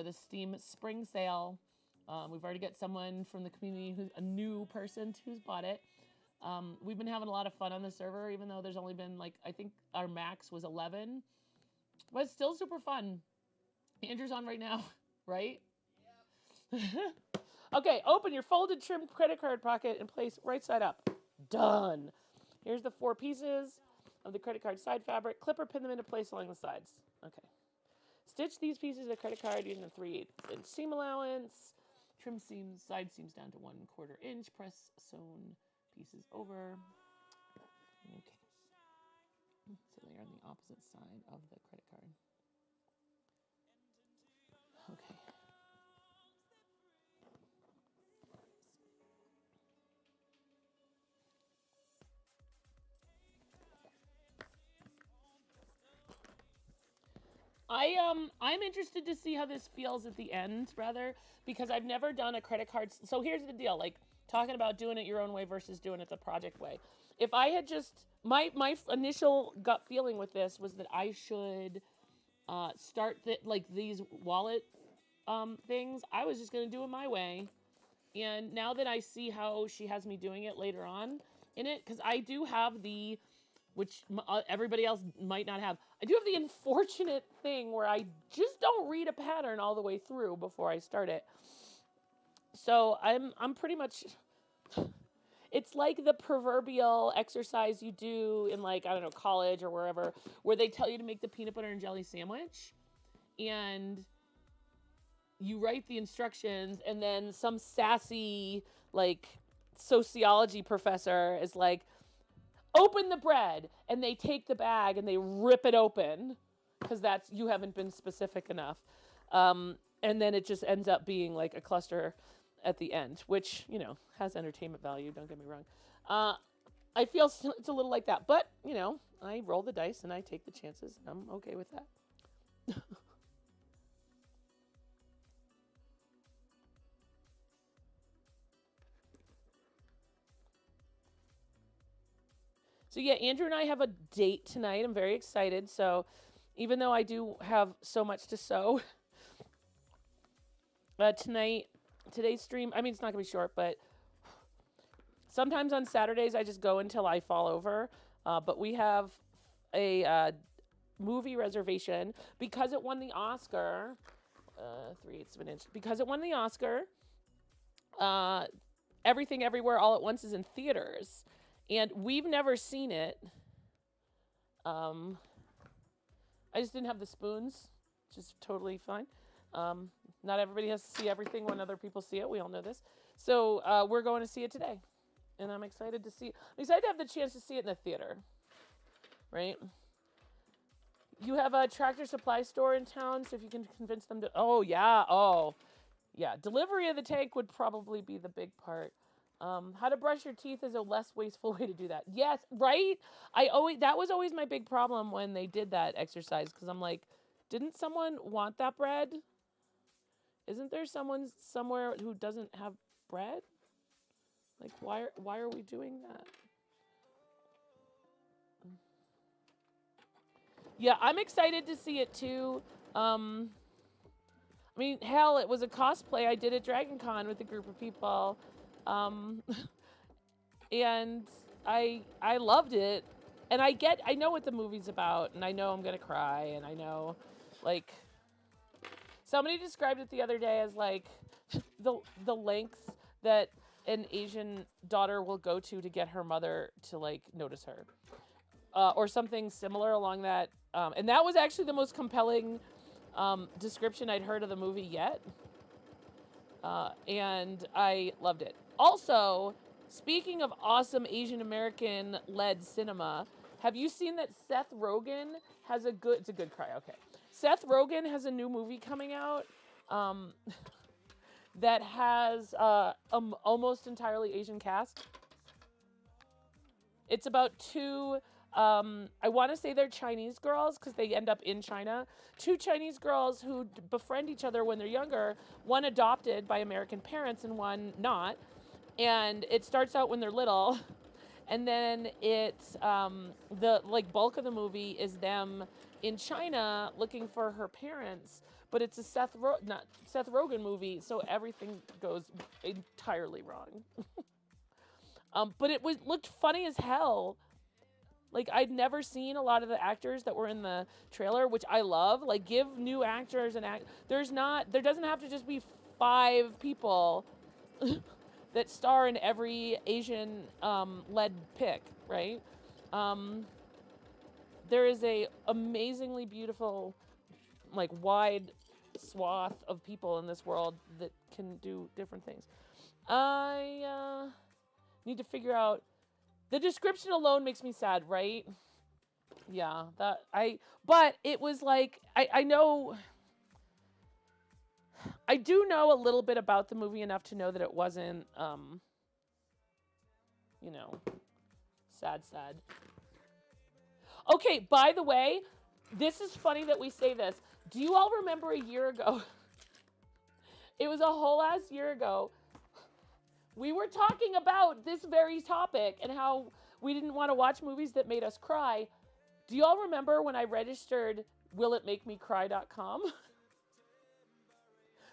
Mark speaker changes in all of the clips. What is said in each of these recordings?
Speaker 1: for the Steam Spring Sale. We've already got someone from the community who's a new person who's bought it. We've been having a lot of fun on the server, even though there's only been like, I think our max was 11, but it's still super fun. Andrew's on right now, right? Yep. Okay, open your folded trim credit card pocket and place right side up. Done. Here's the 4 pieces of the credit card side fabric. Clip or pin them into place along the sides. Okay. Stitch these pieces of the credit card using a 3/8 seam allowance. Trim seams, side seams down to 1/4 inch. Press sewn pieces over. Okay. So they are on the opposite side of the credit card. Okay. I'm interested to see how this feels at the end, rather, because I've never done a credit card. So here's the deal, like talking about doing it your own way versus doing it the project way. If I had just my initial gut feeling with this was that I should start these wallet things. I was just gonna do it my way, and now that I see how she has me doing it later on in it, because I do have which everybody else might not have. I do have the unfortunate thing where I just don't read a pattern all the way through before I start it. So I'm pretty much, it's like the proverbial exercise you do in, like, I don't know, college or wherever, where they tell you to make the peanut butter and jelly sandwich, and you write the instructions, and then some sassy, like, sociology professor is like, open the bread, and they take the bag and they rip it open because you haven't been specific enough, and then it just ends up being like a cluster at the end, which, you know, has entertainment value, don't get me wrong. I feel it's a little like that, but, you know, I roll the dice and I take the chances, and I'm okay with that. So yeah, Andrew and I have a date tonight. I'm very excited. So even though I do have so much to sew, today's stream, I mean, it's not going to be short, but sometimes on Saturdays I just go until I fall over. But we have a movie reservation because it won the Oscar, 3/8 of an inch, because it won the Oscar. Everything Everywhere All at Once is in theaters. And we've never seen it. I just didn't have the spoons, which is totally fine. Not everybody has to see everything when other people see it. We all know this. So we're going to see it today. And I'm excited to have the chance to see it in the theater. Right? You have a Tractor Supply store in town, so if you can convince them to... Oh, yeah. Delivery of the tank would probably be the big part. How to brush your teeth is a less wasteful way to do that. Yes, right? That was always my big problem when they did that exercise, because I'm like, didn't someone want that bread? Isn't there someone somewhere who doesn't have bread? Like, why are we doing that? Yeah, I'm excited to see it too. I mean, hell, it was a cosplay I did at Dragon Con with a group of people. And I loved it, and I know what the movie's about, and I know I'm gonna cry, and I know, like, somebody described it the other day as like the lengths that an Asian daughter will go to get her mother to, like, notice her, or something similar along that, and that was actually the most compelling description I'd heard of the movie yet, and I loved it. Also, speaking of awesome Asian American led cinema, have you seen that Seth Rogen has it's a good cry, okay. Seth Rogen has a new movie coming out that has almost entirely Asian cast. It's about two, I want to say they're Chinese girls because they end up in China. Two Chinese girls who befriend each other when they're younger, one adopted by American parents and one not. And it starts out when they're little, and then it's the bulk of the movie is them in China looking for her parents. but it's a not Seth Rogen movie, so everything goes entirely wrong. But it looked funny as hell. Like, I'd never seen a lot of the actors that were in the trailer, which I love. Like, give new actors an act. There doesn't have to just be 5 people that star in every Asian led pick, right? There is a amazingly beautiful, like, wide swath of people in this world that can do different things. I need to figure out. The description alone makes me sad, right? Yeah, but it was like, I know, I do know a little bit about the movie enough to know that it wasn't, you know, sad. Okay, by the way, this is funny that we say this. Do you all remember a year ago? It was a whole ass year ago. We were talking about this very topic and how we didn't want to watch movies that made us cry. Do y'all remember when I registered wilitmakemecry.com?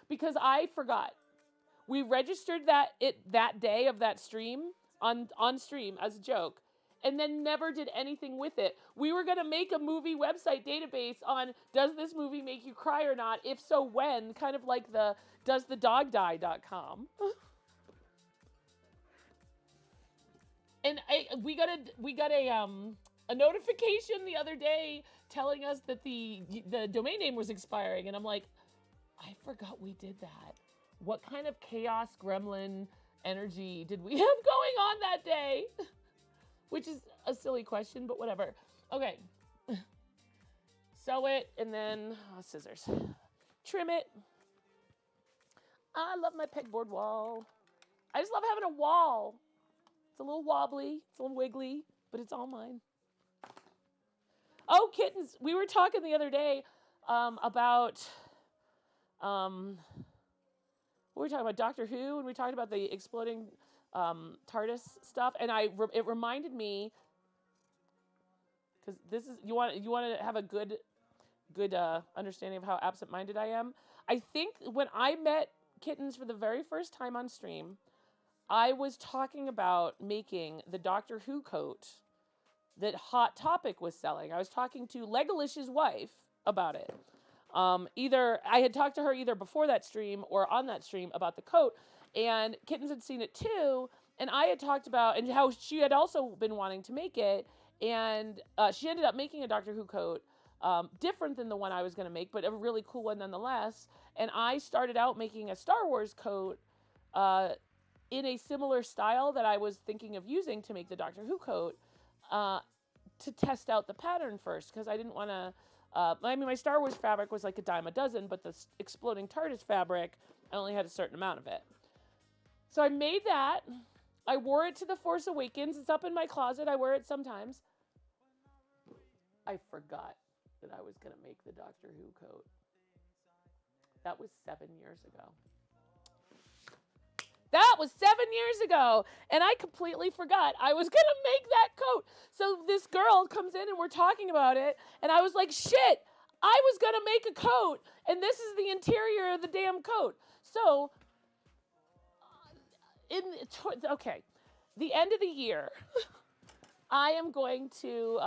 Speaker 1: Because I forgot. We registered that day of that stream on stream as a joke, and then never did anything with it. We were going to make a movie website database on, does this movie make you cry or not? If so, when? Kind of like the doesthedogdie.com. And we got a notification the other day telling us that the domain name was expiring, and I'm like, I forgot we did that. What kind of chaos gremlin energy did we have going on that day? Which is a silly question, but whatever. Okay. Sew it, and then scissors. Trim it. I love my pegboard wall. I just love having a wall. It's a little wobbly, it's a little wiggly, but it's all mine. Oh, kittens. We were talking the other day about, what were we talking about? Doctor Who, and we talked about the exploding TARDIS stuff, and it reminded me, because this is, you want to have a good understanding of how absent-minded I am. I think when I met Kittens for the very first time on stream, I was talking about making the Doctor Who coat that Hot Topic was selling. I was talking to Legolish's wife about it. Either I had talked to her either before that stream or on that stream about the coat, and Kittens had seen it too, and I had talked about and how she had also been wanting to make it, and she ended up making a Doctor Who coat, different than the one I was going to make, but a really cool one nonetheless. And I started out making a Star Wars coat in a similar style that I was thinking of using to make the Doctor Who coat, to test out the pattern first, because I didn't want to. My Star Wars fabric was like a dime a dozen, but the exploding TARDIS fabric, I only had a certain amount of it. So I made that. I wore it to The Force Awakens. It's up in my closet. I wear it sometimes. I forgot that I was going to make the Doctor Who coat. That was 7 years ago. That was 7 years ago, and I completely forgot I was going to make that coat. So this girl comes in, and we're talking about it, and I was like, shit, I was going to make a coat, and this is the interior of the damn coat. So, the end of the year, I am going to,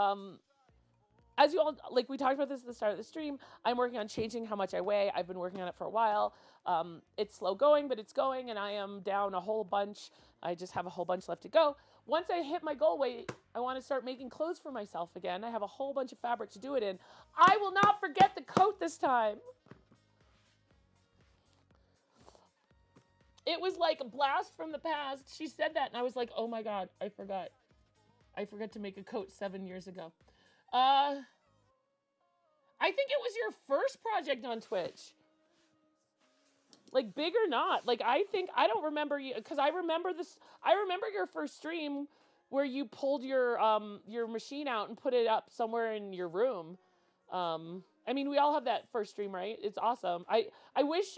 Speaker 1: as you all, like we talked about this at the start of the stream, I'm working on changing how much I weigh. I've been working on it for a while. It's slow going, but it's going, and I am down a whole bunch. I just have a whole bunch left to go. Once I hit my goal weight, I want to start making clothes for myself again. I have a whole bunch of fabric to do it in. I will not forget the coat this time. It was like a blast from the past. She said that, and I was like, oh my God, I forgot. I forgot to make a coat 7 years ago. I think it was your first project on Twitch. Like, big or not. Like, I don't remember you, because I remember your first stream where you pulled your machine out and put it up somewhere in your room. I mean, we all have that first stream, right? It's awesome. I wish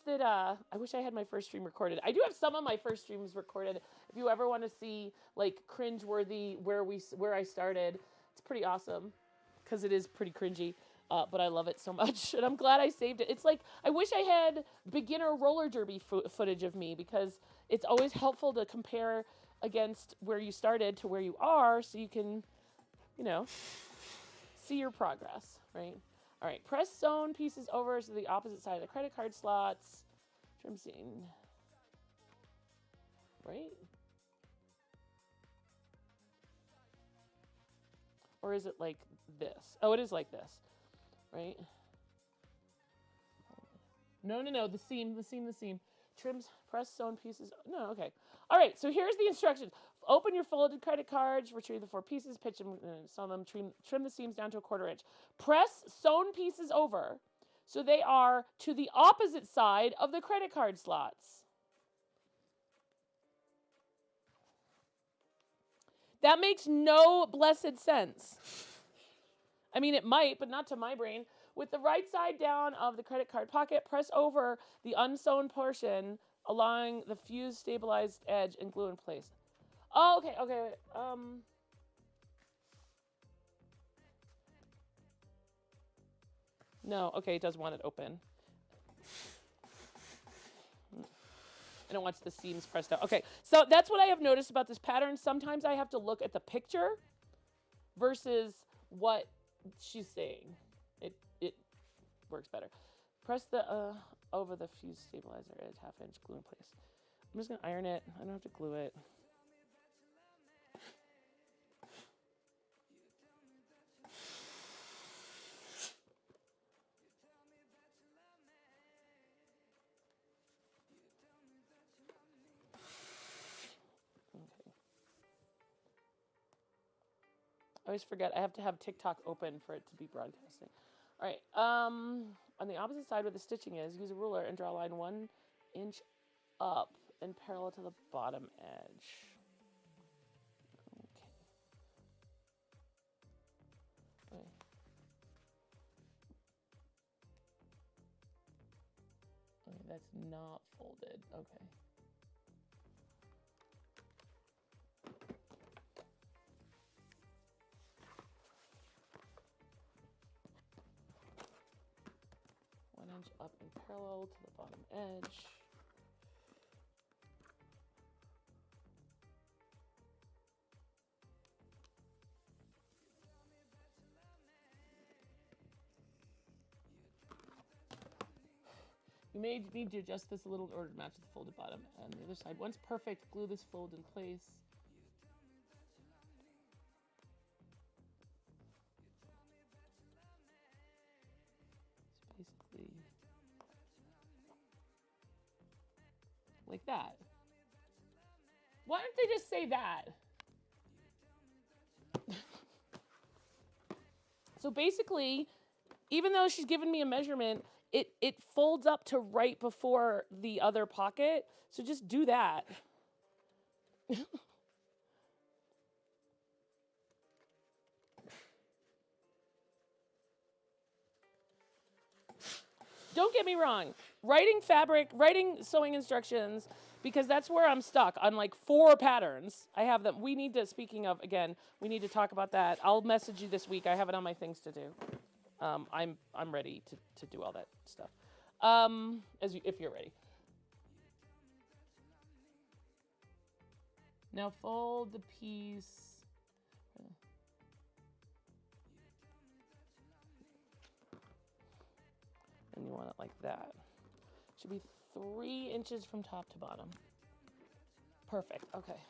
Speaker 1: that I had my first stream recorded. I do have some of my first streams recorded. If you ever want to see, like, cringeworthy where I started, it's pretty awesome, because it is pretty cringy. But I love it so much, and I'm glad I saved it. It's like, I wish I had beginner roller derby footage of me, because it's always helpful to compare against where you started to where you are, so you can, you know, see your progress, right? All right, press sewn pieces over to the opposite side of the credit card slots. Trim seam, right? Or is it like this? Oh, it is like this, right? No, the seam. Trims, press sewn pieces. No, okay. All right, so here's the instructions. Open your folded credit cards, retrieve the 4 pieces, pitch them, sew them, trim the seams down to a 1/4 inch. Press sewn pieces over so they are to the opposite side of the credit card slots. That makes no blessed sense. I mean, it might, but not to my brain. With the right side down of the credit card pocket, press over the unsewn portion along the fused stabilized edge and glue in place. Oh, okay. No, okay, it does want it open. I don't want the seams pressed out. Okay, so that's what I have noticed about this pattern. Sometimes I have to look at the picture versus what she's saying. It works better. Press the over the fuse stabilizer edge, 1/2 inch, glue in place. I'm just gonna iron it. I don't have to glue it. Okay. I always forget I have to have TikTok open for it to be broadcasting. All right. On the opposite side where the stitching is, use a ruler and draw a line 1 inch up and parallel to the bottom edge. Okay. Okay, that's not folded. Okay. Up and parallel to the bottom edge. You may need to adjust this a little in order to match the folded bottom and the other side. Once perfect, glue this fold in place. So basically, like that. Why don't they just say that? So basically, even though she's given me a measurement, it folds up to right before the other pocket. So just do that. Don't get me wrong. Writing sewing instructions, because that's where I'm stuck on like 4 patterns. I have them. We need to, speaking of, again, we need to talk about that. I'll message you this week. I have it on my things to do. I'm ready to do all that stuff. If you're ready. Now fold the piece. And you want it like that. Should be 3 inches from top to bottom. Perfect. Okay.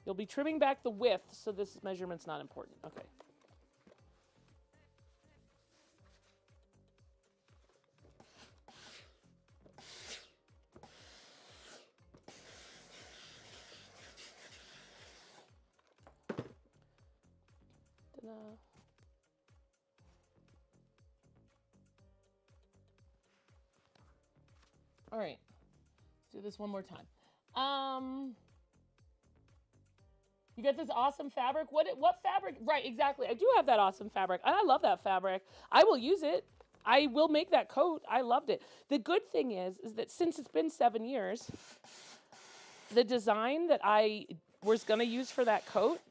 Speaker 1: You'll be trimming back the width, so this measurement's not important. Okay. Ta-da. All right, let's do this one more time. You get this awesome fabric. What fabric? Right, exactly. I do have that awesome fabric, and I love that fabric. I will use it. I will make that coat. I loved it. The good thing is that since it's been 7 years, the design that I was gonna use for that coat,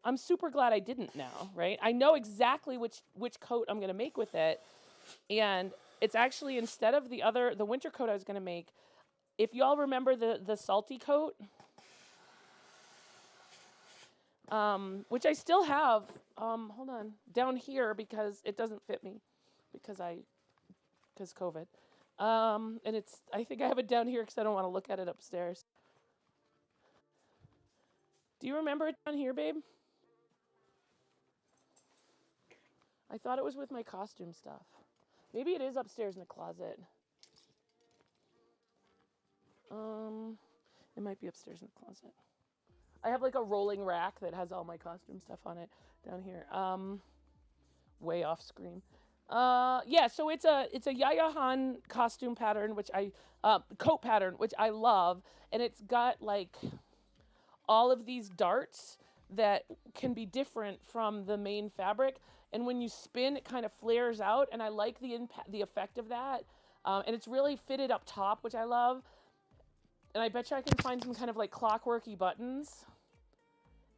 Speaker 1: I'm super glad I didn't now, right? I know exactly which coat I'm going to make with it. And it's actually, instead of the winter coat I was going to make, if y'all remember the salty coat, which I still have, hold on, down here because it doesn't fit me because COVID. And I think I have it down here because I don't want to look at it upstairs. Do you remember it down here, babe? I thought it was with my costume stuff. Maybe it is upstairs in the closet. It might be upstairs in the closet. I have like a rolling rack that has all my costume stuff on it down here. Way off screen. Yeah, so it's a Yaya Han costume pattern, coat pattern, which I love, and it's got like all of these darts that can be different from the main fabric, and when you spin, it kind of flares out, and I like the effect of that. And it's really fitted up top, which I love. And I bet you I can find some kind of like clockworky buttons.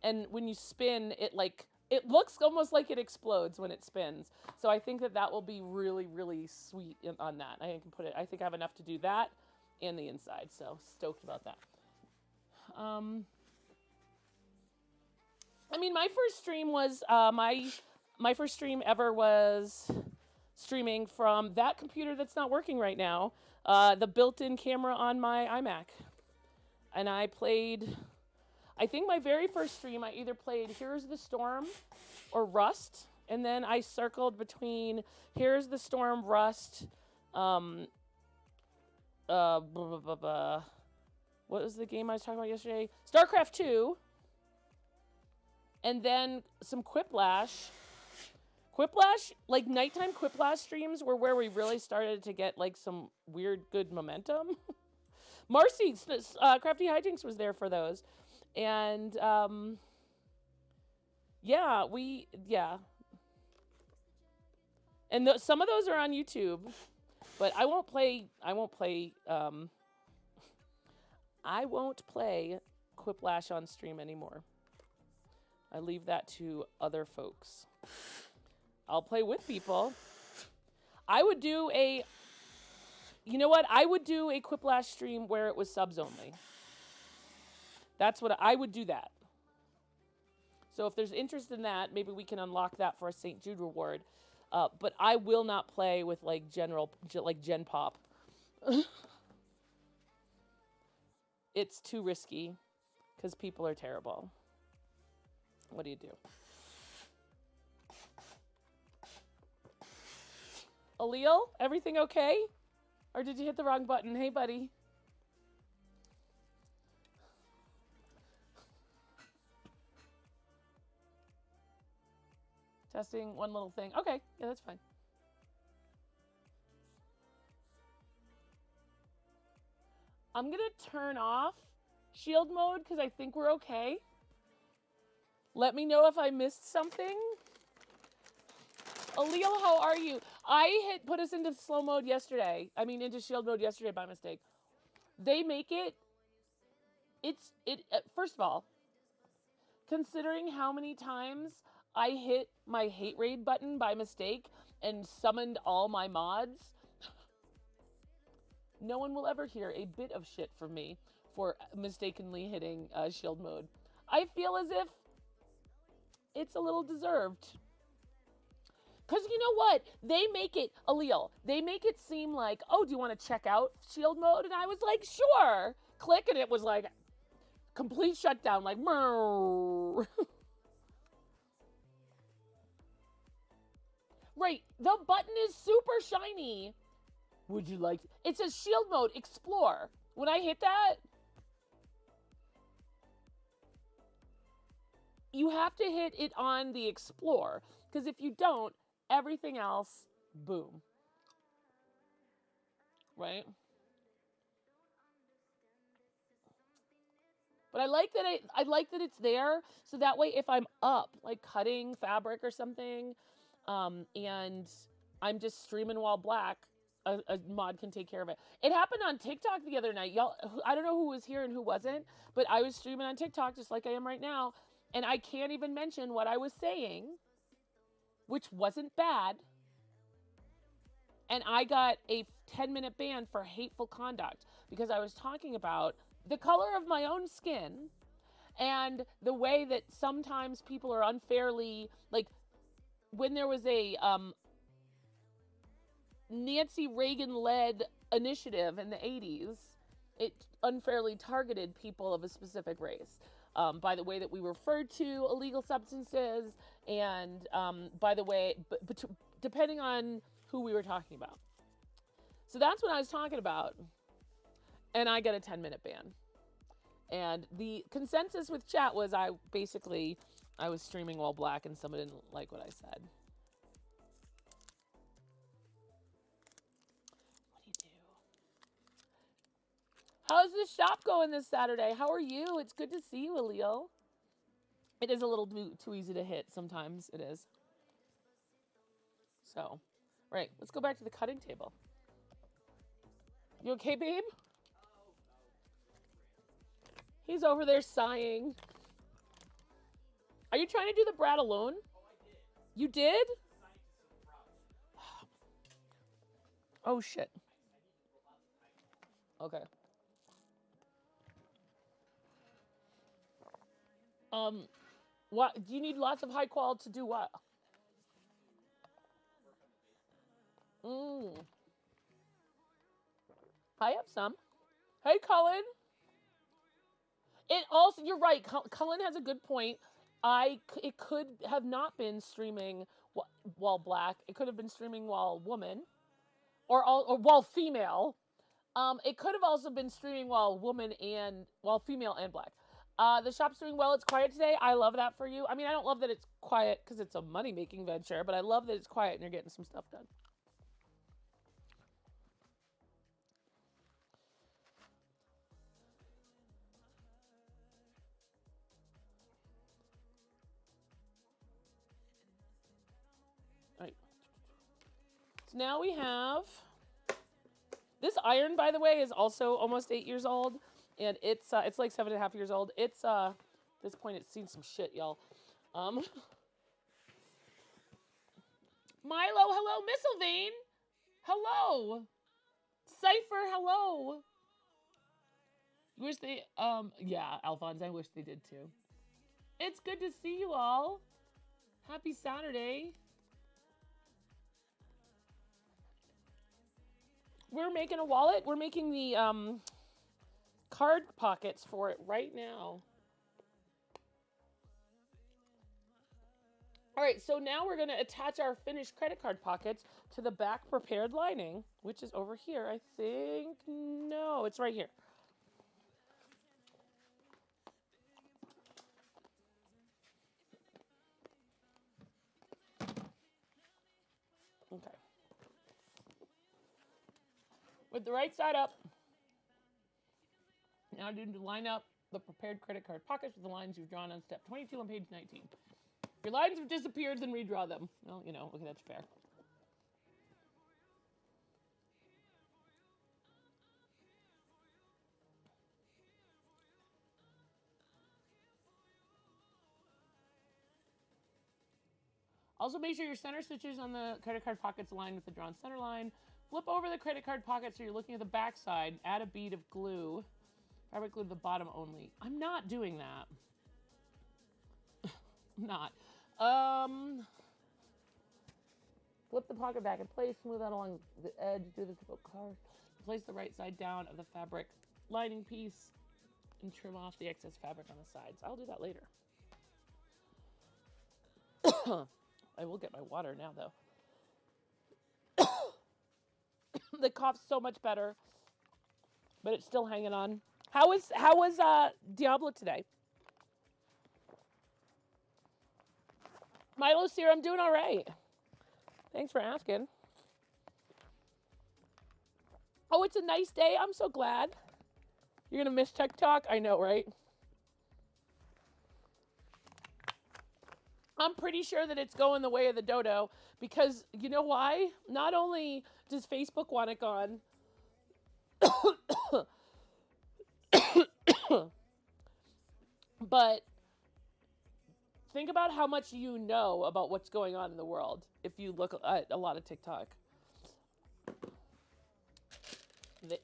Speaker 1: And when you spin, it looks almost like it explodes when it spins. So I think that will be really, really sweet on that. I think I have enough to do that and the inside. So stoked about that. I mean, my first stream was my first stream ever was streaming from that computer that's not working right now, the built-in camera on my iMac, and I think my very first stream I either played Here's the Storm or Rust, and then I circled between Here's the Storm, Rust, what was the game I was talking about yesterday? StarCraft 2. And then some Quiplash. Quiplash, like nighttime Quiplash streams were where we really started to get like some weird good momentum. Marcy, Crafty Hijinks was there for those. And yeah. And some of those are on YouTube, but I won't play Quiplash on stream anymore. I leave that to other folks. I'll play with people. I would do a Quiplash stream where it was subs only. I would do that. So if there's interest in that, maybe we can unlock that for a St. Jude reward. But I will not play with like Gen Pop. It's too risky because people are terrible. What do you do? Allele, everything okay? Or did you hit the wrong button? Hey, buddy. Testing one little thing. Okay, yeah, that's fine. I'm going to turn off shield mode because I think we're okay. Let me know if I missed something. Allele, how are you? I put us into slow mode yesterday. Into shield mode yesterday by mistake. They make it. First of all, considering how many times I hit my hate raid button by mistake and summoned all my mods, no one will ever hear a bit of shit from me for mistakenly hitting shield mode. I feel as if it's a little deserved. Because you know what? They make it, Allele, they make it seem like, oh, do you want to check out shield mode? And I was like, sure. Click, and it was like complete shutdown, like, right, the button is super shiny. Would you like, it says shield mode, explore. When I hit that, you have to hit it on the explore, because if you don't, everything else, boom. Right? But I like that it's there, so that way if I'm up, like cutting fabric or something, and I'm just streaming while black, a mod can take care of it. It happened on TikTok the other night. Y'all, I don't know who was here and who wasn't, but I was streaming on TikTok just like I am right now, And I can't even mention what I was saying, which wasn't bad. And I got a 10-minute ban for hateful conduct because I was talking about the color of my own skin and the way that sometimes people are unfairly, like when there was a Nancy Reagan-led initiative in the 80s, it unfairly targeted people of a specific race by the way that we referred to illegal substances and by the way, depending on who we were talking about. So that's what I was talking about. And I get a 10-minute ban. And the consensus with chat was I was streaming while black and someone didn't like what I said. What do you do? How's the shop going this Saturday? How are you? It's good to see you, Alil. It is a little too easy to hit sometimes. It is. So, right. Let's go back to the cutting table. You okay, babe? He's over there sighing. Are you trying to do the brat alone? Oh, I did. You did? Oh, shit. Okay. What do you need? Lots of high quality to do what? I have some. Hey, Cullen. It also, you're right. Cullen has a good point. It could have not been streaming while black. It could have been streaming while woman, or while female. It could have also been streaming while female and black. The shop's doing well. It's quiet today. I love that for you. I mean, I don't love that it's quiet because it's a money-making venture, but I love that it's quiet and you're getting some stuff done. All right. So now we have this iron, by the way, is also almost 8 years old, and it's like 7.5 years old. It's at this point it's seen some shit, y'all. Milo, hello, Mistlevane, hello, Cypher, hello. You wish they yeah, Alphonse, I wish they did too. It's good to see you all. Happy Saturday. We're making a wallet. We're making the card pockets for it right now. All right, so now we're going to attach our finished credit card pockets to the back prepared lining, which is over here, I think. No, it's right here. Okay. With the right side up. Now do to line up the prepared credit card pockets with the lines you've drawn on step 22 on page 19. If your lines have disappeared, then redraw them. Well, you know, okay, that's fair. Also, make sure your center stitches on the credit card pockets align with the drawn center line. Flip over the credit card pocket so you're looking at the back side. Add a bead of glue. Fabric glue to the bottom only. I'm not doing that. Not. Flip the pocket back in place. Smooth out along the edge. Do the typical card. Place the right side down of the fabric lining piece and trim off the excess fabric on the sides. I'll do that later. I will get my water now, though. The cough's so much better, but it's still hanging on. How was Diablo today? Milo Sear, I'm doing all right. Thanks for asking. Oh, it's a nice day. I'm so glad. You're gonna miss TikTok? I know, right? I'm pretty sure that it's going the way of the dodo because you know why? Not only does Facebook want it gone, but think about how much you know about what's going on in the world if you look at a lot of TikTok.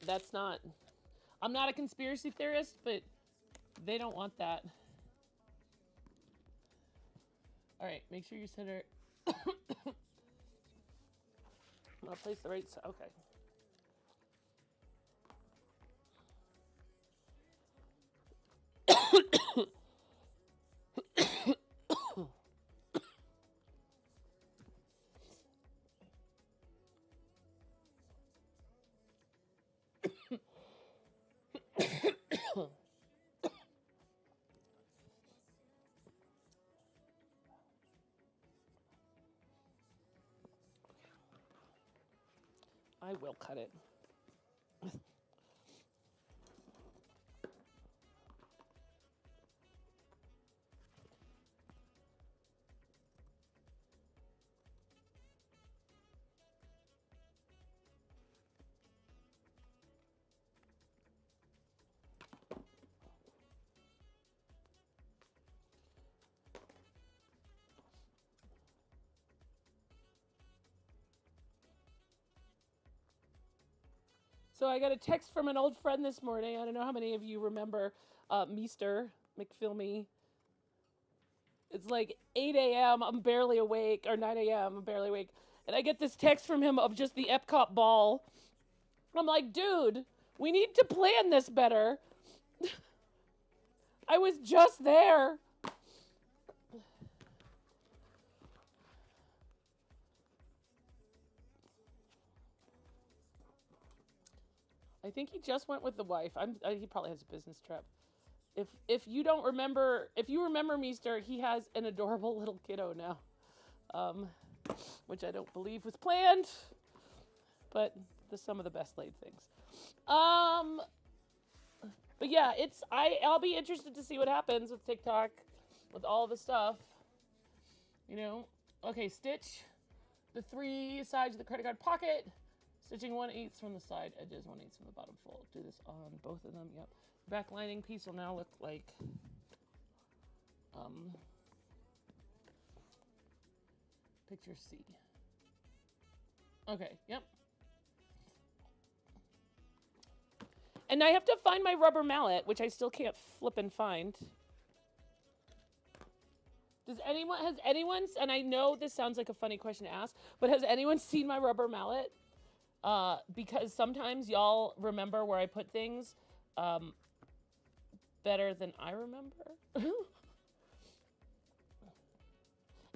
Speaker 1: That's not... I'm not a conspiracy theorist, but they don't want that. All right, make sure you center... I'll place the right side. Okay. I will cut it. So I got a text from an old friend this morning. I don't know how many of you remember Meester McFilmy. It's like 8 a.m. I'm barely awake, or 9 a.m. I'm barely awake. And I get this text from him of just the Epcot ball. I'm like, dude, we need to plan this better. I was just there. I think he just went with the wife. He probably has a business trip. If you don't remember, if you remember Meester, he has an adorable little kiddo now, which I don't believe was planned, but some of the best laid things. But yeah, I'll be interested to see what happens with TikTok, with all the stuff. You know, okay, stitch the 3 sides of the credit card pocket, stitching 1/8 from the side edges, 1/8 from the bottom fold. Do this on both of them. Yep. Back lining piece will now look like picture C. Okay, yep. And I have to find my rubber mallet, which I still can't flip and find. Has anyone, and I know this sounds like a funny question to ask, but has anyone seen my rubber mallet? Because sometimes y'all remember where I put things better than I remember. And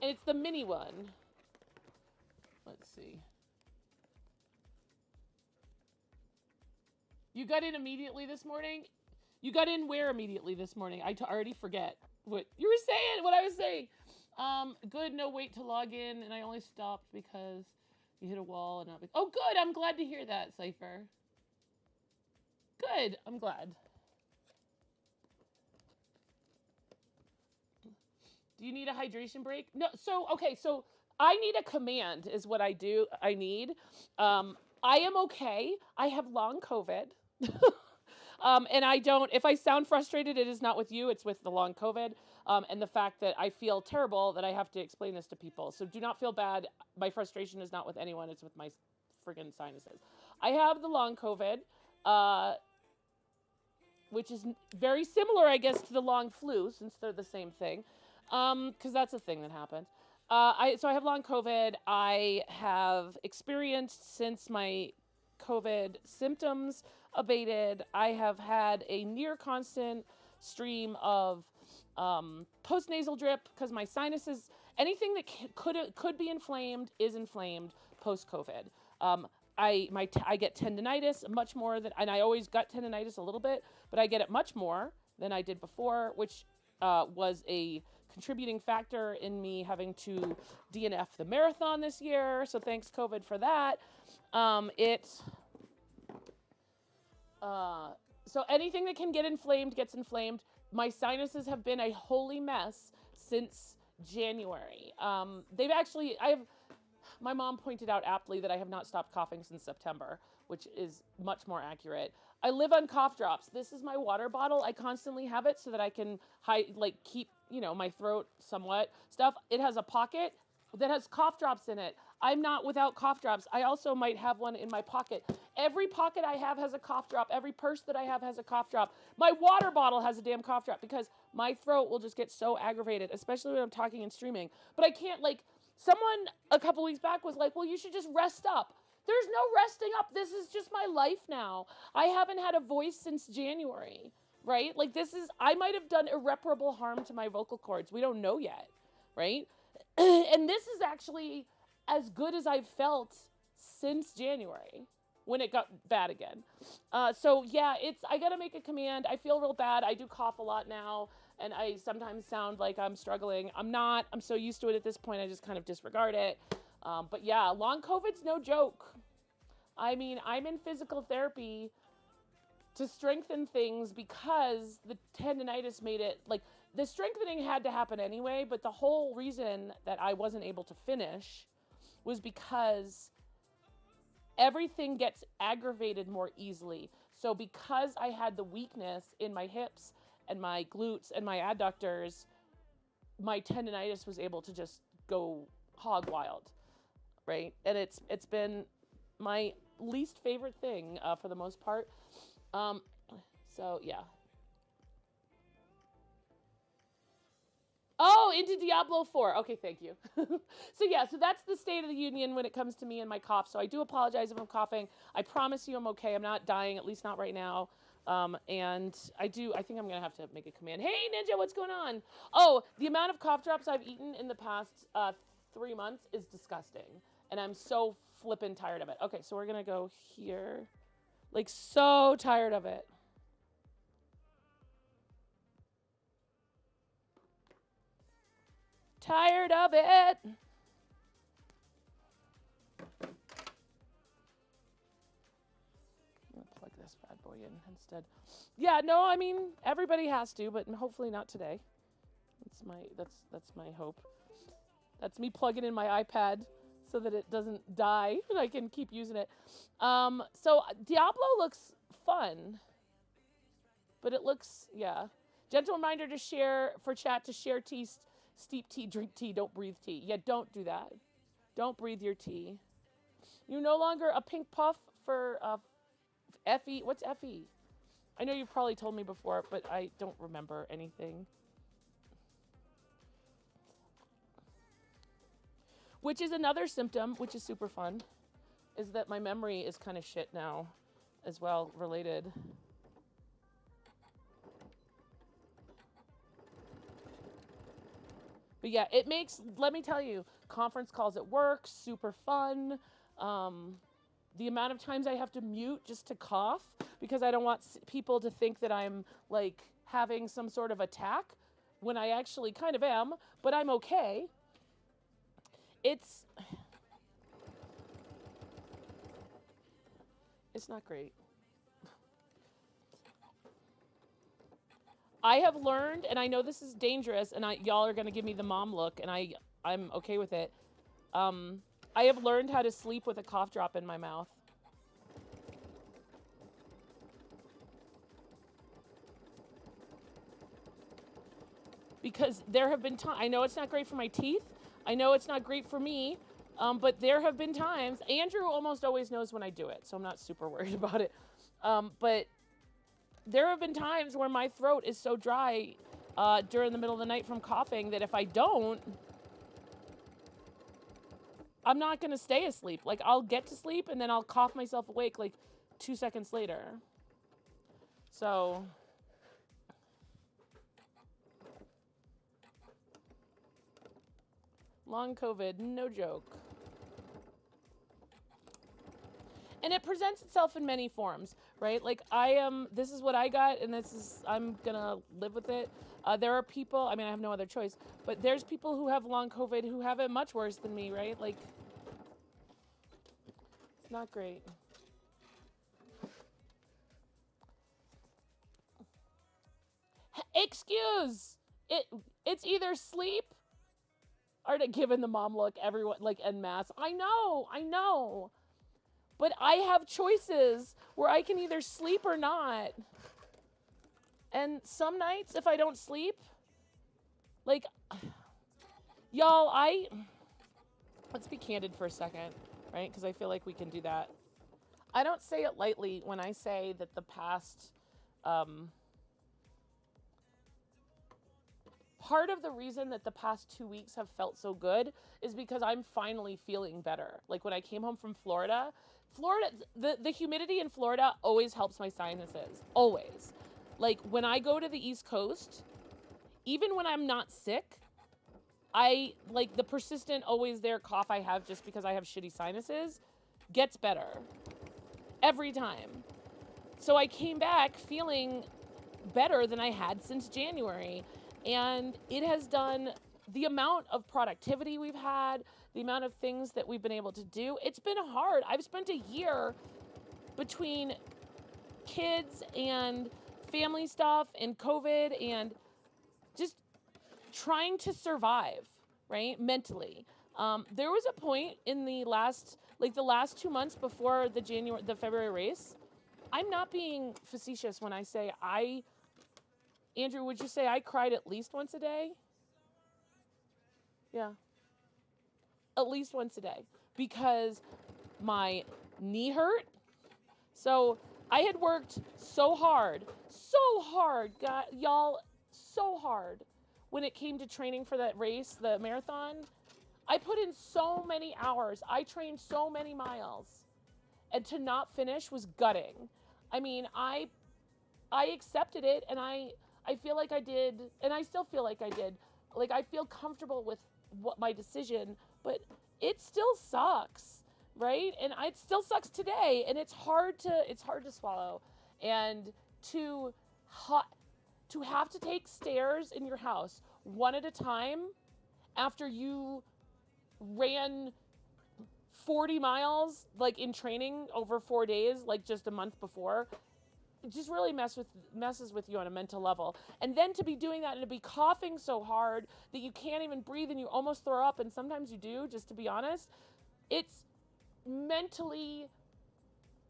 Speaker 1: it's the mini one. Let's see. You got in immediately this morning? You got in where immediately this morning? I already forget what you were saying, what I was saying. Good, no wait to log in, and I only stopped because you hit a wall and not... Oh, good, I'm glad to hear that, Cypher. Good, I'm glad. Do you need a hydration break? No, so I need a command is what I need. I am okay. I have long COVID. And I don't, if I sound frustrated, it is not with you, it's with the long COVID. And the fact that I feel terrible that I have to explain this to people. So do not feel bad. My frustration is not with anyone, it's with my friggin' sinuses. I have the long COVID, which is very similar, I guess, to the long flu, since they're the same thing. Because that's a thing that happens. So I have long COVID. I have experienced, since my COVID symptoms abated, I have had a near constant stream of postnasal drip, because my sinuses, anything that could be inflamed is inflamed post-COVID. I get tendinitis much more than, and I always got tendinitis a little bit, but I get it much more than I did before, which was a contributing factor in me having to DNF the marathon this year. So thanks COVID for that. So anything that can get inflamed gets inflamed. My sinuses have been a holy mess since January. My mom pointed out aptly that I have not stopped coughing since September, which is much more accurate. I live on cough drops. This is my water bottle. I constantly have it so that I can keep my throat somewhat stuff. It has a pocket that has cough drops in it. I'm not without cough drops. I also might have one in my pocket. Every pocket I have has a cough drop. Every purse that I have has a cough drop. My water bottle has a damn cough drop because my throat will just get so aggravated, especially when I'm talking and streaming. But I can't, someone a couple weeks back was like, well, you should just rest up. There's no resting up. This is just my life now. I haven't had a voice since January, right? I might have done irreparable harm to my vocal cords. We don't know yet, right? And this is actually as good as I've felt since January when it got bad again. So yeah, I gotta make a command. I feel real bad. I do cough a lot now, and I sometimes sound like I'm struggling. I'm not. I'm so used to it at this point, I just kind of disregard it. But yeah, long COVID's no joke. I mean, I'm in physical therapy to strengthen things because the tendonitis made it, the strengthening had to happen anyway, but the whole reason that I wasn't able to finish was because everything gets aggravated more easily. So because I had the weakness in my hips and my glutes and my adductors, my tendonitis was able to just go hog wild, right? And it's been my least favorite thing for the most part. So yeah. Oh, into Diablo 4. Okay, thank you. So that's the state of the union when it comes to me and my cough. So I do apologize if I'm coughing. I promise you I'm okay. I'm not dying, at least not right now. And I think I'm going to have to make a command. Hey, Ninja, what's going on? Oh, the amount of cough drops I've eaten in the past 3 months is disgusting. And I'm so flippin' tired of it. Okay, so we're going to go here. So tired of it. Tired of it. I'm gonna plug this bad boy in instead. Yeah, no, I mean everybody has to, but hopefully not today. That's my hope. That's me plugging in my iPad so that it doesn't die and I can keep using it. So Diablo looks fun, but it looks, yeah. Gentle reminder to share for chat to share tea. Steep tea, drink tea, don't breathe tea. Yeah, don't do that. Don't breathe your tea. You're no longer a pink puff for FE. What's FE? I know you've probably told me before, but I don't remember anything. Which is another symptom, which is super fun, is that my memory is kind of shit now as well, related. But yeah, it makes, let me tell you, conference calls at work, super fun. The amount of times I have to mute just to cough because I don't want people to think that I'm having some sort of attack when I actually kind of am, but I'm okay. It's not great. I have learned, and I know this is dangerous, and y'all are going to give me the mom look, and I'm okay with it. I have learned how to sleep with a cough drop in my mouth. Because there have been times, I know it's not great for my teeth, I know it's not great for me, but there have been times, Andrew almost always knows when I do it, so I'm not super worried about it. But there have been times where my throat is so dry during the middle of the night from coughing that if I don't, I'm not going to stay asleep. I'll get to sleep and then I'll cough myself awake 2 seconds later. So long COVID, no joke. And it presents itself in many forms, right? This is what I got, and I'm gonna live with it. There are people, I mean, I have no other choice, but there's people who have long COVID who have it much worse than me, right? It's not great. Excuse! It's either sleep or to give in the mom look, everyone, en masse. I know. But I have choices where I can either sleep or not. And some nights, if I don't sleep, Like, y'all, let's be candid for a second, right? Because I feel like we can do that. I don't say it lightly when I say that the past, part of the reason that the past 2 weeks have felt so good is because I'm finally feeling better. Like when I came home from Florida, the humidity in Florida always helps my sinuses, always. Like when I go to the East Coast, even when I'm not sick, I like the persistent always there cough I have just because I have shitty sinuses gets better every time. So I came back feeling better than I had since January. And it has done the amount of productivity we've had, the amount of things that we've been able to do. It's been hard. I've spent a year between kids and family stuff and COVID and just trying to survive, right? Mentally. There was a point in the last 2 months before the February race. I'm not being facetious when I say Andrew, would you say I cried at least once a day? Yeah, at least once a day because my knee hurt. So I had worked so hard, God, y'all, so hard when it came to training for that race, the marathon. I put in so many hours. I trained so many miles. And to not finish was gutting. I mean, I accepted it and I feel like I did, and I still feel like I did. Like I feel comfortable with what my decision, but it still sucks, right? And it still sucks today, and it's hard to swallow, and to to have to take stairs in your house one at a time after you ran 40 miles like in training over 4 days like just a month before, it just really messes with you on a mental level. And then to be doing that and to be coughing so hard that you can't even breathe and you almost throw up, and sometimes you do, just to be honest, it's mentally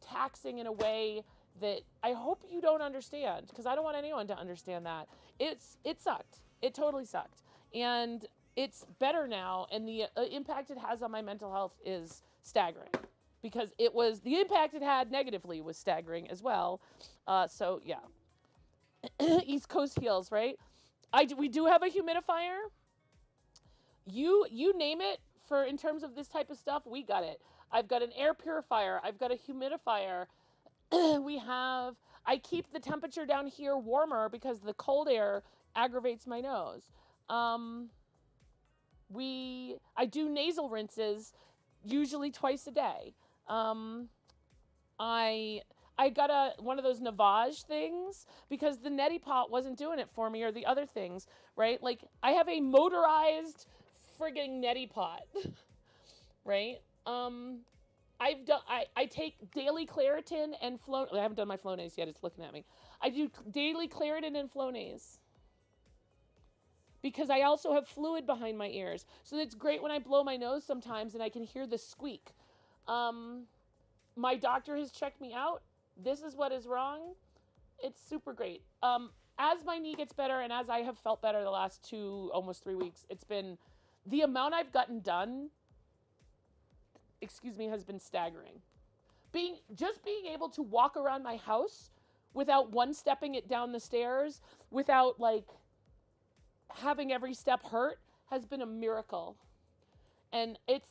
Speaker 1: taxing in a way that I hope you don't understand, because I don't want anyone to understand that. It sucked. It totally sucked. And it's better now, and the impact it has on my mental health is staggering, because the impact it had negatively was staggering as well. So yeah, East Coast heels, right? We do have a humidifier. You name it for in terms of this type of stuff, we got it. I've got an air purifier. I've got a humidifier. I keep the temperature down here warmer because the cold air aggravates my nose. I do nasal rinses usually twice a day. I got one of those Navage things because the neti pot wasn't doing it for me, or the other things, right? Like I have a motorized frigging neti pot, right? I take daily Claritin and I haven't done my Flonase yet. It's looking at me. I do daily Claritin and Flonase because I also have fluid behind my ears. So it's great when I blow my nose sometimes and I can hear the squeak. My doctor has checked me out. This is what is wrong. It's super great. As my knee gets better and as I have felt better the last almost 3 weeks, it's been, the amount I've gotten done, has been staggering. Being able to walk around my house without one stepping it down the stairs, without like having every step hurt, has been a miracle. And it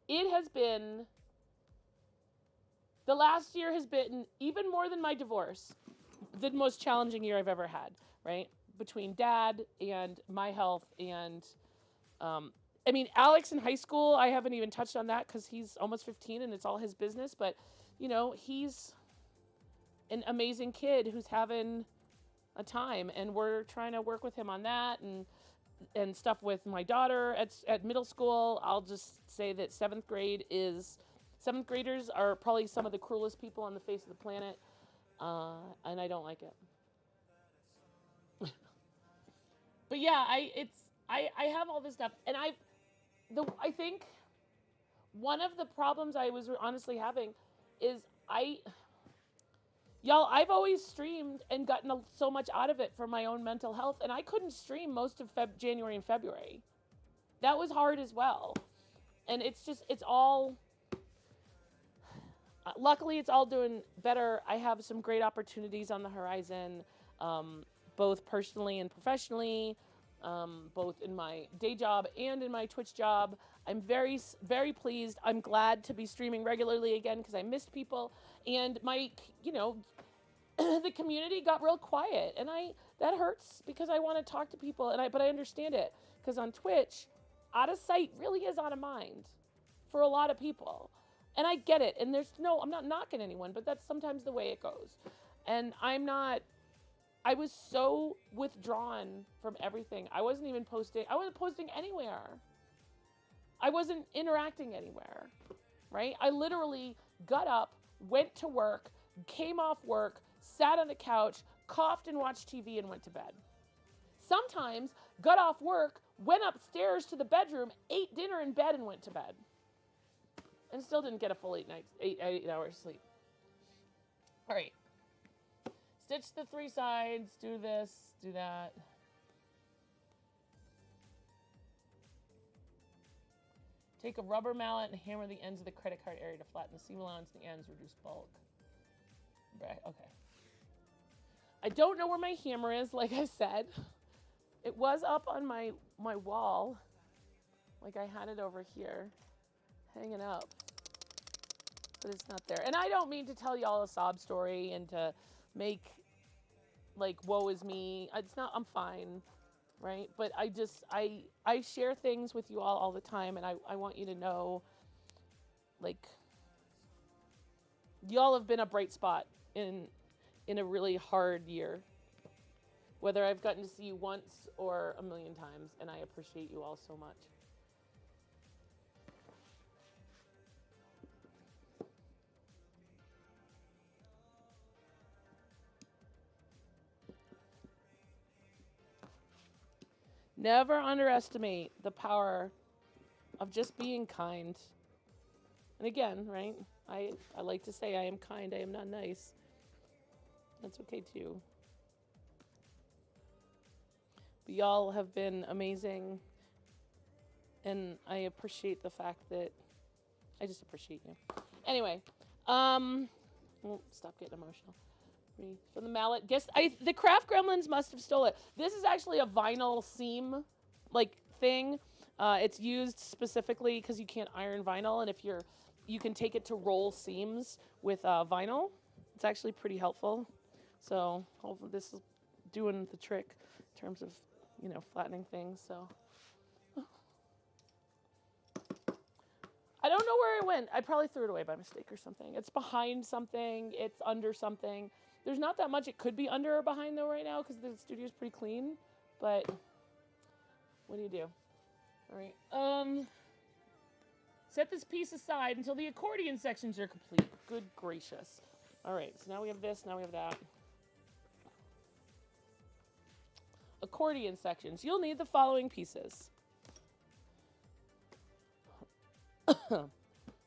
Speaker 1: has been, the last year has been, even more than my divorce, the most challenging year I've ever had, right? Between dad and my health and, Alex in high school, I haven't even touched on that because he's almost 15 and it's all his business. But, he's an amazing kid who's having a time, and we're trying to work with him on that and stuff with my daughter at middle school. I'll just say that seventh graders are probably some of the cruelest people on the face of the planet, and I don't like it. But yeah, I have all this stuff, and I think one of the problems I was honestly having is Y'all, I've always streamed and gotten so much out of it for my own mental health, and I couldn't stream most of January and February. That was hard as well. And it's all, luckily, it's all doing better. I have some great opportunities on the horizon, both personally and professionally, both in my day job and in my Twitch job. I'm very, very pleased. I'm glad to be streaming regularly again because I missed people. And my, the community got real quiet, and that hurts because I want to talk to people, but I understand it because on Twitch, out of sight really is out of mind for a lot of people, and I get it. And I'm not knocking anyone, but that's sometimes the way it goes. And I was so withdrawn from everything. I wasn't even posting. I wasn't posting anywhere. I wasn't interacting anywhere, right? I literally got up, went to work, came off work, sat on the couch, coughed and watched TV and went to bed. Sometimes got off work, went upstairs to the bedroom, ate dinner in bed and went to bed. And still didn't get a full 8 hours sleep. All right. Stitch the 3 sides, do this, do that. Take a rubber mallet and hammer the ends of the credit card area to flatten the seam allowance and the ends, reduce bulk. Okay. I don't know where my hammer is, like I said. It was up on my wall. Like I had it over here, hanging up. But it's not there. And I don't mean to tell y'all a sob story and to make, like, woe is me. It's not, I'm fine, right? But I share things with you all the time, and I want you to know, like, y'all have been a bright spot in a really hard year. Whether I've gotten to see you once or a million times, and I appreciate you all so much. Never underestimate the power of just being kind. And again, right? I like to say I am kind, I am not nice. That's okay too. But y'all have been amazing. And I appreciate the fact that I just appreciate you. Anyway, stop getting emotional. From the mallet. The Craft Gremlins must have stole it. This is actually a vinyl seam, like, thing. It's used specifically because you can't iron vinyl, and you can take it to roll seams with vinyl. It's actually pretty helpful. So hopefully this is doing the trick in terms of, flattening things. So I don't know where it went. I probably threw it away by mistake or something. It's behind something. It's under something. There's not that much it could be under or behind, though, right now, because the studio's pretty clean. But what do you do? All right. Set this piece aside until the accordion sections are complete. Good gracious. All right, so now we have this, now we have that. Accordion sections. You'll need the following pieces.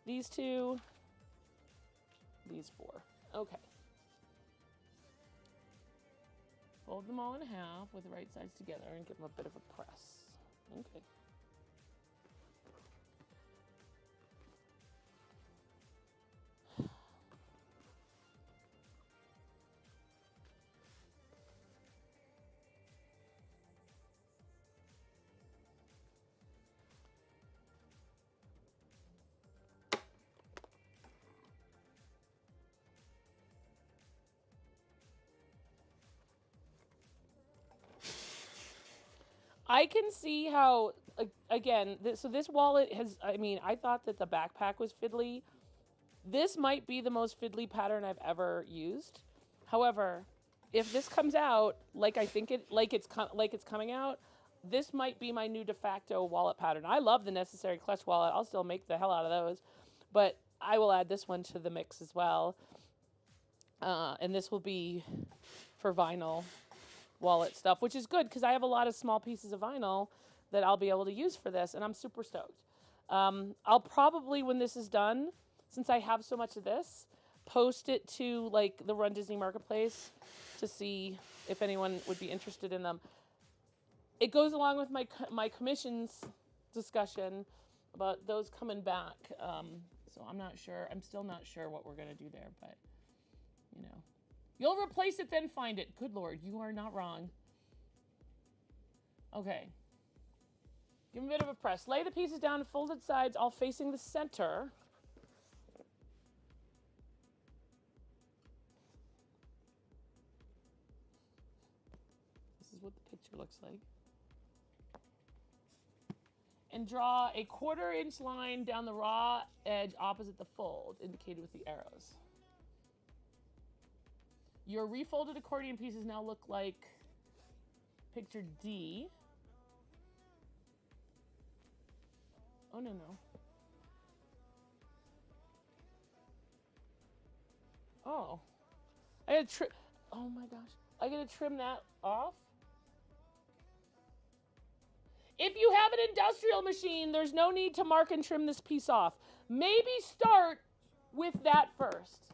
Speaker 1: These 2, these 4. Okay. Fold them all in half with the right sides together and give them a bit of a press. Okay. I can see how, again, this wallet has, I thought that the backpack was fiddly. This might be the most fiddly pattern I've ever used. However, if this comes out like I think it's coming out, this might be my new de facto wallet pattern. I love the Necessary Clutch wallet. I'll still make the hell out of those. But I will add this one to the mix as well. And this will be for vinyl wallet stuff, which is good because I have a lot of small pieces of vinyl that I'll be able to use for this, and I'm super stoked. I'll probably, when this is done, since I have so much of this,
Speaker 2: post it to like the Run Disney Marketplace to see if anyone would be interested in them. It goes along with my commissions discussion about those coming back. So I'm not sure. I'm still not sure what we're gonna do there, but you know, you'll replace it then find it. Good Lord, you are not wrong. Okay. Give them a bit of a press. Lay the pieces down to folded sides, all facing the center. This is what the picture looks like. And draw a 1/4 inch line down the raw edge opposite the fold, indicated with the arrows. Your refolded accordion pieces now look like picture D. Oh, no. Oh. I gotta trim. Oh my gosh. I gotta trim that off? If you have an industrial machine, there's no need to mark and trim this piece off. Maybe start with that first.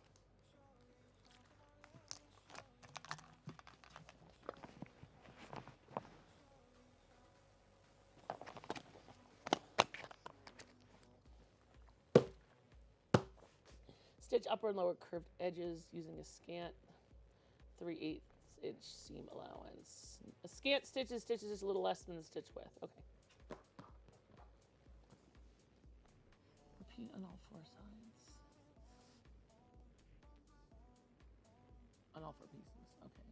Speaker 2: Stitch upper and lower curved edges using a scant 3/8 inch seam allowance. A scant stitches just a little less than the stitch width. Okay. Repeat on all 4 sides. On all 4 pieces. Okay.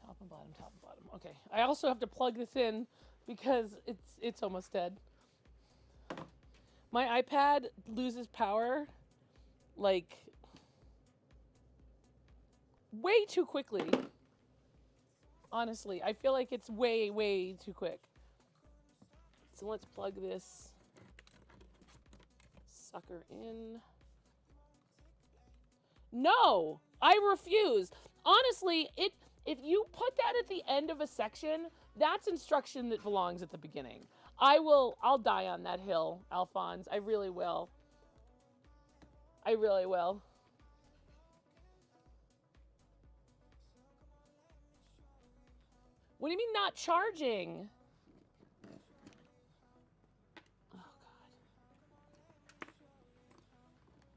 Speaker 2: Top and bottom, top and bottom. Okay. I also have to plug this in because it's almost dead. My iPad loses power like way too quickly. Honestly, I feel like it's way too quick. So let's plug this sucker in. No, I refuse. Honestly, if you put that at the end of a section, that's instruction that belongs at the beginning. I'll die on that hill, Alphonse. I really will. I really will. What do you mean not charging? Oh, God.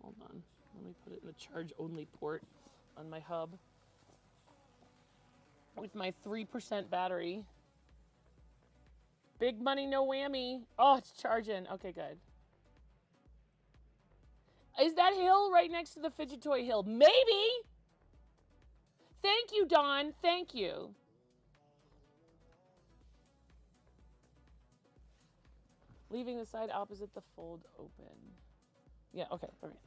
Speaker 2: Hold on. Let me put it in the charge only port on my hub. With my 3% battery. Big money, no whammy. Oh, it's charging. Okay, good. Is that hill right next to the fidget toy hill? Maybe. Thank you, Dawn. Thank you. Leaving the side opposite the fold open. Yeah, okay, all right.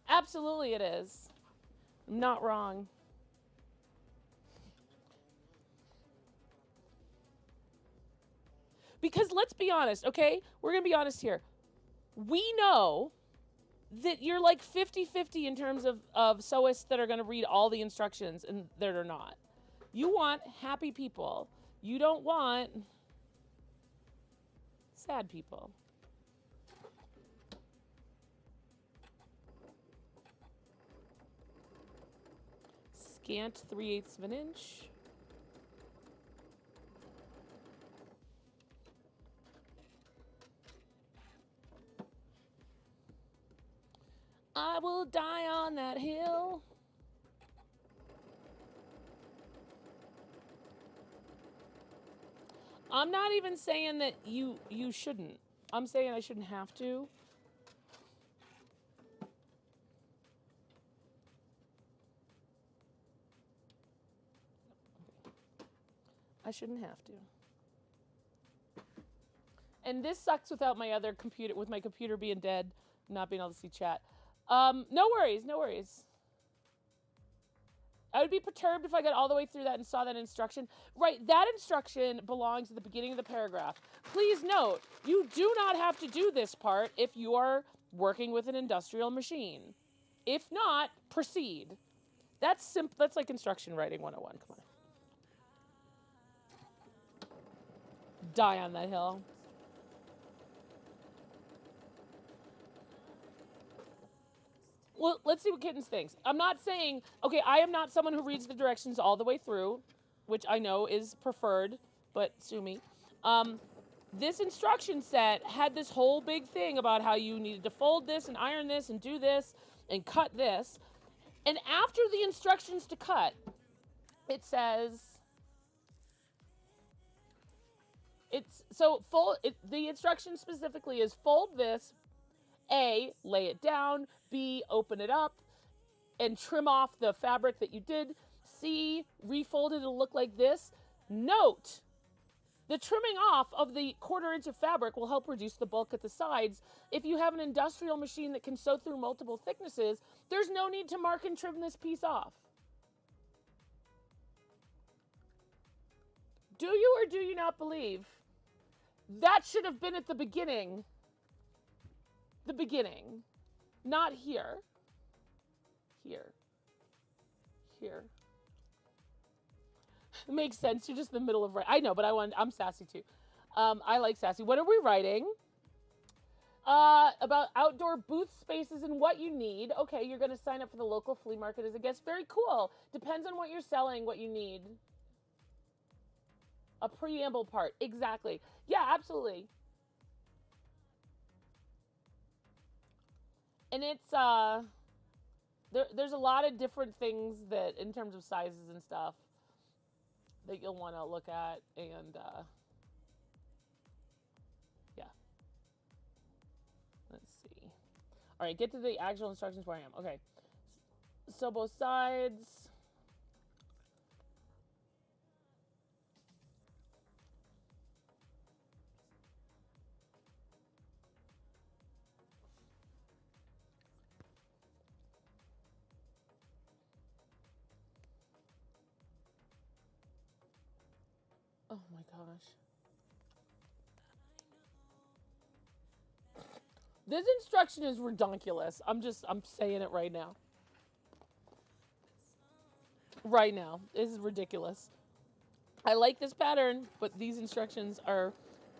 Speaker 2: Absolutely it is. I'm not wrong. Because let's be honest, okay? We're going to be honest here. We know that you're like 50-50 in terms of sewists that are going to read all the instructions and that are not. You want happy people. You don't want sad people. Scant 3/8 of an inch. I will die on that hill. I'm not even saying that you shouldn't. I'm saying I shouldn't have to. I shouldn't have to. And this sucks without my other computer, with my computer being dead, not being able to see chat. No worries, no worries. I would be perturbed if I got all the way through that and saw that instruction. Right, that instruction belongs at the beginning of the paragraph. Please note, you do not have to do this part if you are working with an industrial machine. If not, proceed. That's like instruction writing 101. Come on. Die on that hill. Well, let's see what Kittens thinks. I'm not saying, okay, I am not someone who reads the directions all the way through, which I know is preferred, but sue me. This instruction set had this whole big thing about how you needed to fold this and iron this and do this and cut this. And after the instructions to cut, it says, the instruction specifically is fold this, A, lay it down, B, open it up and trim off the fabric that you did, C, refold it to look like this. Note, the trimming off of the 1/4 inch of fabric will help reduce the bulk at the sides. If you have an industrial machine that can sew through multiple thicknesses, there's no need to mark and trim this piece off. Do you or do you not believe? That should have been at the beginning. The beginning. Not here. Here. Here. It makes sense. You're just in the middle of I know, but I'm sassy too. I like sassy. What are we writing? About outdoor booth spaces and what you need. Okay, you're going to sign up for the local flea market as a guest. Very cool. Depends on what you're selling, what you need. A preamble part. Exactly. Yeah, absolutely. And it's, there's a lot of different things that, in terms of sizes and stuff, that you'll want to look at, and yeah. Let's see. All right, get to the actual instructions where I am. Okay. So both sides. Oh my gosh. This instruction is redonkulous. I'm saying it right now. Right now. This is ridiculous. I like this pattern, but these instructions are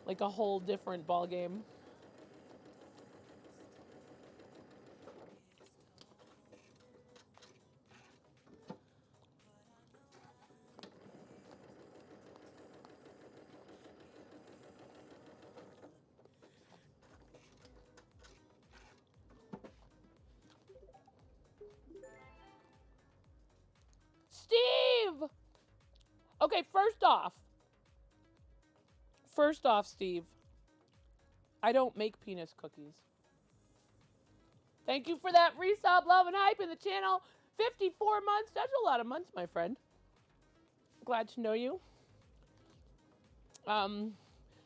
Speaker 2: like a whole different ball game. Steve! Okay, first off, Steve, I don't make penis cookies. Thank you for that resub, love, and hype in the channel. 54 months. That's a lot of months, my friend. Glad to know you.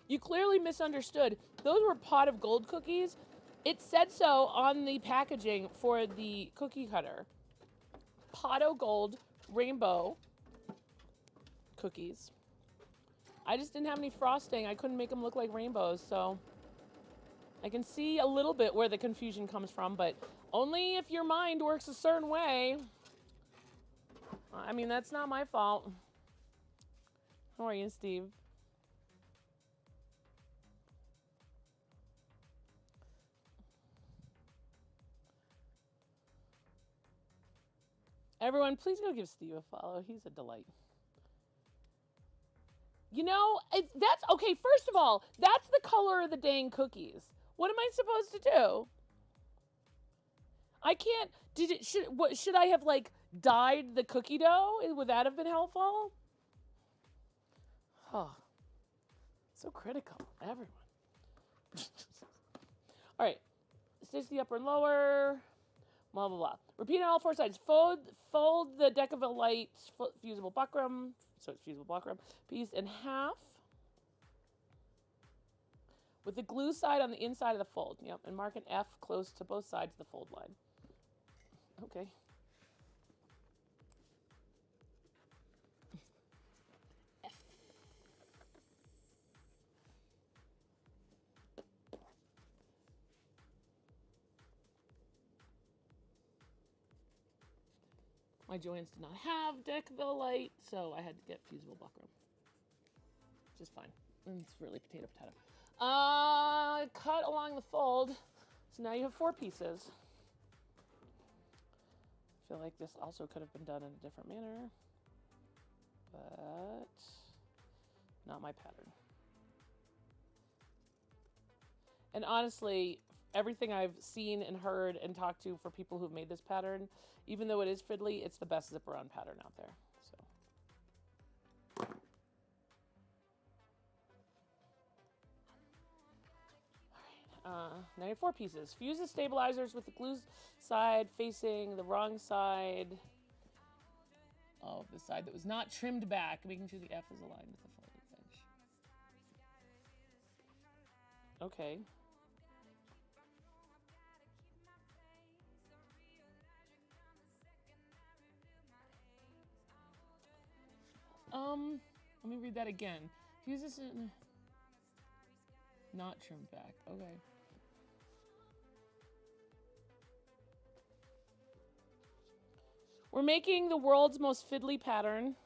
Speaker 2: You clearly misunderstood. Those were pot of gold cookies. It said so on the packaging for the cookie cutter. Pot of gold rainbow cookies. I just didn't have any frosting. I couldn't make them look like rainbows, so I can see a little bit where the confusion comes from, but only if your mind works a certain way. I mean, that's not my fault. How are you, Steve? Everyone, please go give Steve a follow. He's a delight. You know, that's okay. First of all, that's the color of the dang cookies. What am I supposed to do? I can't. Should I have like dyed the cookie dough? Would that have been helpful? Oh, so critical, everyone. All right, stitch the upper and lower. Blah blah blah. Repeat on all 4 sides. Fold the Decaville fusible buckram. So it's fusible buckram piece in half. With the glue side on the inside of the fold. Yep, and mark an F close to both sides of the fold line. Okay. F. My joints did not have Decaville light, so I had to get fusible buckram. Which is fine. It's really potato. Cut along the fold. So now you have 4 pieces. I feel like this also could have been done in a different manner, but not my pattern. And honestly, everything I've seen and heard and talked to for people who've made this pattern, even though it is fiddly, it's the best zip-around pattern out there. So. All right, now you have 4 pieces. Fuse the stabilizers with the glue side facing the wrong side of the side that was not trimmed back, making sure the F is aligned with the folded edge. Okay. Let me read that again. Fuse this in... Not trimmed back. Okay. We're making the world's most fiddly pattern.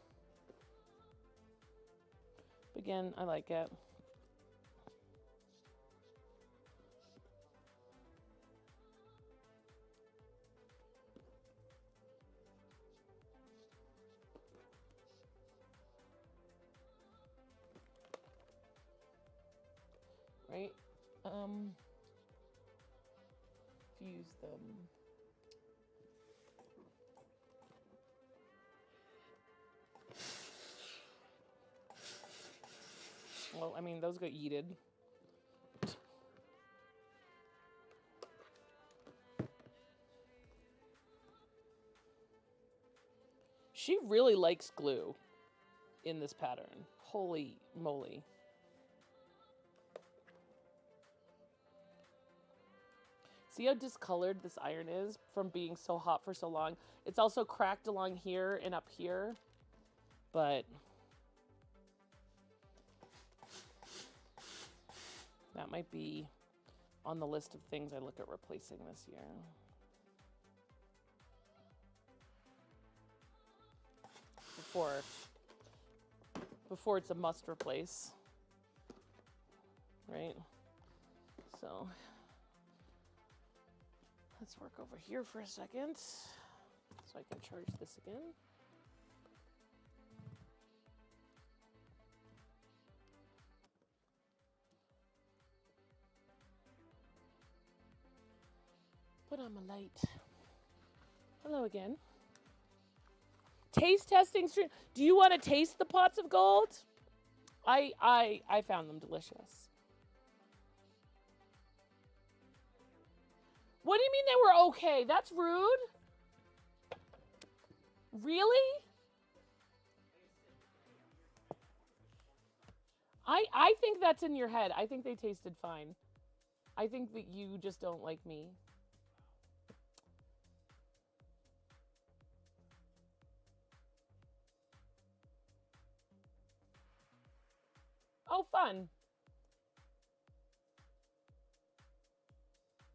Speaker 2: Again, I like it. Right? Fuse them. Well, I mean, those got yeeted. She really likes glue in this pattern. Holy moly. See how discolored this iron is from being so hot for so long? It's also cracked along here and up here, but that might be on the list of things I look at replacing this year. Before it's a must replace, right? So let's work over here for a second so I can charge this again. Put on my light. Hello again. Taste testing stream. Do you want to taste the pots of gold? I found them delicious. What do you mean they were okay? That's rude. Really? I think that's in your head. I think they tasted fine. I think that you just don't like me. Oh, fun.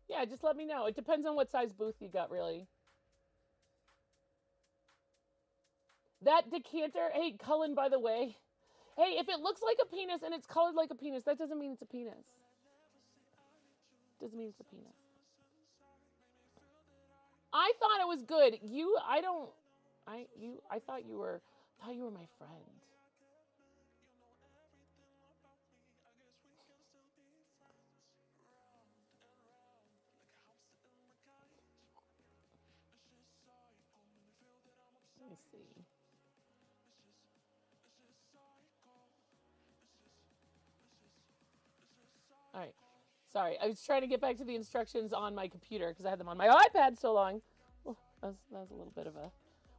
Speaker 2: Yeah, just let me know. It depends on what size booth you got, really. That decanter, hey, Cullen, by the way. Hey, if it looks like a penis and it's colored like a penis, that doesn't mean it's a penis. Doesn't mean it's a penis. I thought it was good. I thought you were my friend. Let me see. All right. Sorry, I was trying to get back to the instructions on my computer because I had them on my iPad so long. Oh, that was a little bit of a...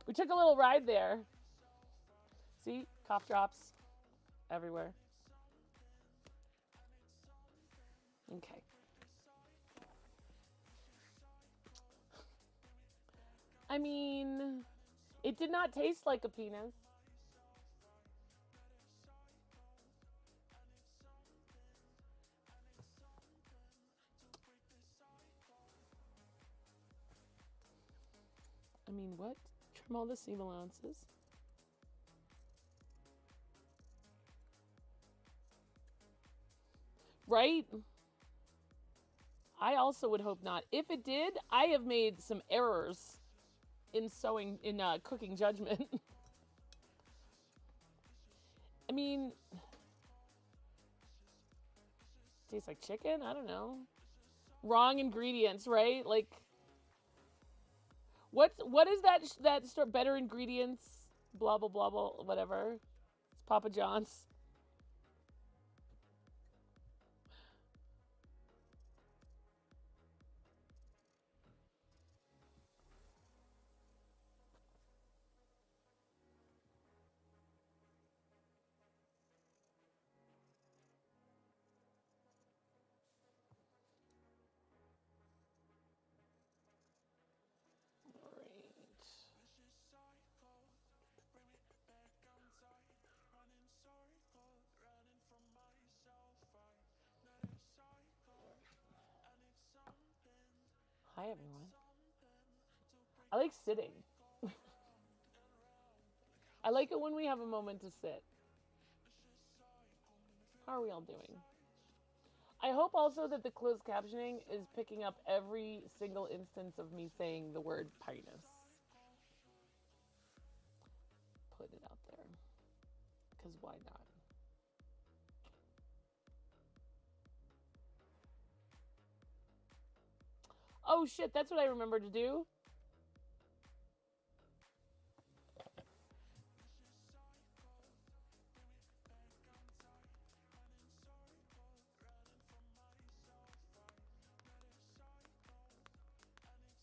Speaker 2: We took a little ride there. See? Cough drops everywhere. Okay. I mean, it did not taste like a penis. I mean, what? Trim all the seam allowances.
Speaker 1: Right? I also would hope not. If it did, I have made some errors in cooking judgment. I mean, tastes like chicken? I don't know. Wrong ingredients, right? Like, what is that store? Better ingredients, blah blah blah blah, whatever. It's Papa John's. Hi everyone. I like sitting. I like it when we have a moment to sit. How are we all doing? I hope also that the closed captioning is picking up every single instance of me saying the word pinus. Put it out there. Because why not? Oh shit, that's what I remember to do.